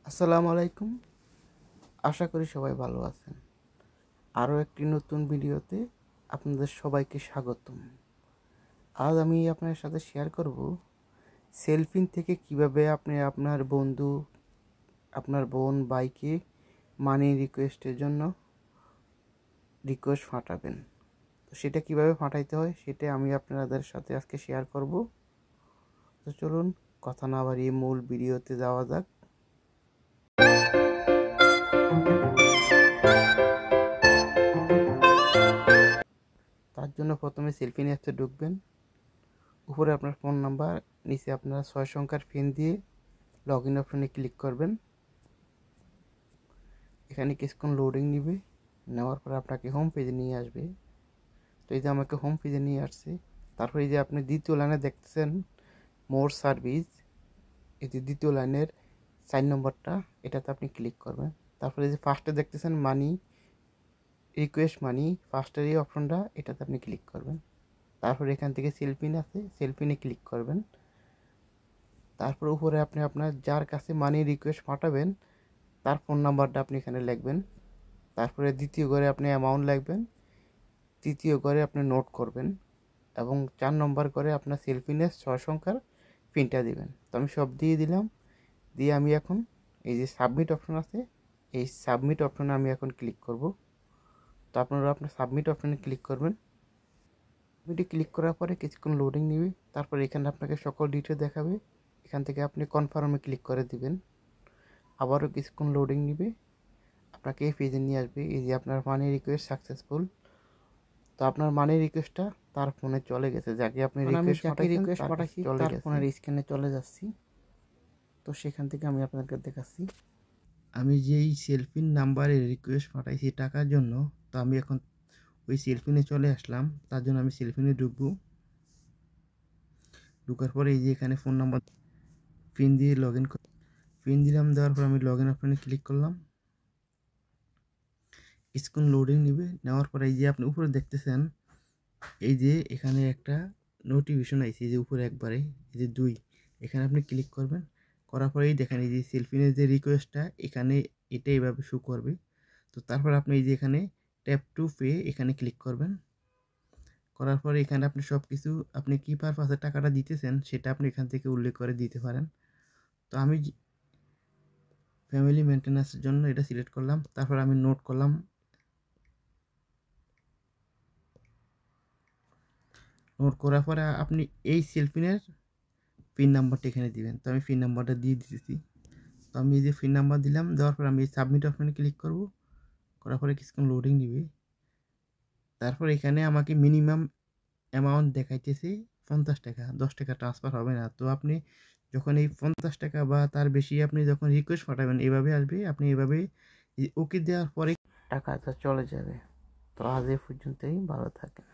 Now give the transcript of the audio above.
আসসালামু আলাইকুম। আশা করি সবাই ভালো আছেন। আরও একটি নতুন ভিডিওতে আপনাদের সবাইকে স্বাগতম। আজ আমি আপনার সাথে শেয়ার করব সেলফিন থেকে কিভাবে আপনি আপনার বন্ধু, আপনার বোন, ভাইকে মানি রিকোয়েস্টের জন্য রিকোয়েস্ট পাঠাবেন। তো সেটা কিভাবে পাঠাইতে হয় সেটা আমি আপনাদের সাথে আজকে শেয়ার করব। তো চলুন কথা না বাড়িয়ে মূল ভিডিওতে যাওয়া যাক। তার জন্য প্রথমে সেলফিন অ্যাপসে ঢুকবেন। উপরে আপনার ফোন নাম্বার, নিচে আপনার 6 সংখ্যার পিন দিয়ে লগ ইন অপশনে ক্লিক করবেন। এখানে কিছুক্ষণ লোডিং নেবে, নেওয়ার পর আপনাকে হোম পেজে নিয়ে আসবে। তো এই যে আমাকে হোম পেজে নিয়ে আসছে। তারপর এই যে আপনি দ্বিতীয় লাইনে দেখতেছেন মোর সার্ভিস, এই যে দ্বিতীয় লাইনের 4 নম্বরটা, এটাতে আপনি ক্লিক করবেন। তারপরে এই যে ফার্স্টে দেখতেছেন মানি রিকোয়েস্ট মানি, ফার্স্টের এই অপশনটা, এটাতে আপনি ক্লিক করবেন। তারপর এখান থেকে সেলফিন আছে, সেলফিনে ক্লিক করবেন। তারপর উপরে আপনি আপনার যার কাছে মানি রিকোয়েস্ট পাঠাবেন তার ফোন নাম্বারটা আপনি এখানে লিখবেন। তারপরে দ্বিতীয় ঘরে আপনি অ্যামাউন্ট লিখবেন, তৃতীয় ঘরে আপনি নোট করবেন এবং 4 নম্বর ঘরে আপনার সেলফিনের 6 সংখ্যার পিনটা দিবেন। তো আমি সব দিয়ে দিলাম। দিয়ে আমি এখন এই যে সাবমিট অপশন আছে, এই সাবমিট অপশনে আমি এখন ক্লিক করব। তো আপনারা আপনার সাবমিট অপশনে ক্লিক করবেন। সাবমিটে ক্লিক করার পরে কিছুক্ষণ লোডিং নেবে। তারপরে এখানে আপনাকে সকল ডিটেল দেখাবে। এখান থেকে আপনি কনফার্মে ক্লিক করে দিবেন। আবারও কিছুক্ষণ লোডিং নেবে, আপনাকে এই পেজে নিয়ে আসবে। এই যে আপনার মানি রিকোয়েস্ট সাকসেসফুল। তো আপনার মানি রিকোয়েস্টটা তার ফোনে চলে গেছে, যাকে আপনি রিকোয়েস্ট পাঠাইছি তার ফোনের স্ক্রিনে চলে যাচ্ছি। তো সেখান থেকে আমি আপনাকে দেখাচ্ছি আমি যেই সেলফিন নাম্বারে রিকোয়েস্ট পাঠাইছি টাকার জন্য। তো আমি এখন ওই সেলফিনে চলে আসলাম। তার জন্য আমি সেলফিনে ঢুকবো। ঢুকার পরে এই যে এখানে ফোন নাম্বার পিন দিয়ে লগ ইন পিন দিলাম। দেওয়ার পর আমি লগ ইন অপশনে ক্লিক করলাম। কিছুক্ষণ লোডিং নেবে, নেওয়ার পরে এই যে আপনি উপরে দেখতেছেন এই যে এখানে একটা নোটিফিকেশন আইছে, এই যে উপরে একবারে এই যে 2, এখানে আপনি ক্লিক করবেন। করার পরেই দেখেন এই যে সেলফিনের যে রিকোয়েস্টটা এখানে এটা এইভাবে শো করবে। তো তারপর আপনি এই যে এখানে ট্যাপ টু পে এখানে ক্লিক করবেন। করার পরে এখানে আপনি সব কিছু আপনি কী পারপাসে টাকাটা দিতেছেন সেটা আপনি এখান থেকে উল্লেখ করে দিতে পারেন। তো আমি ফ্যামিলি মেনটেন্যান্সের জন্য এটা সিলেক্ট করলাম। তারপর আমি নোট করলাম। নোট করার পরে আপনি এই সেলফিনের পিন নাম্বারটা এখানে দিবেন। তো আমি পিন নাম্বারটা দিয়ে দিতেছি। তো আমি এই যে পিন নাম্বার দিলাম, দেওয়ার পর আমি সাবমিট অপশনে ক্লিক করব। করার পরে কিছুক্ষণ লোডিং দিবে। তারপর এখানে আমাকে মিনিমাম অ্যামাউন্ট দেখাইতেছে 50 টাকা, 10 টাকা ট্রান্সফার হবে না। তো আপনি যখন এই 50 টাকা বা তার বেশি আপনি যখন রিকোয়েস্ট পাঠাবেন এভাবে আসবে, আপনি এভাবে ওকে দেওয়ার পরে টাকাটা চলে যাবে। তো আজ এই পর্যন্তই, ভালো থাকেন।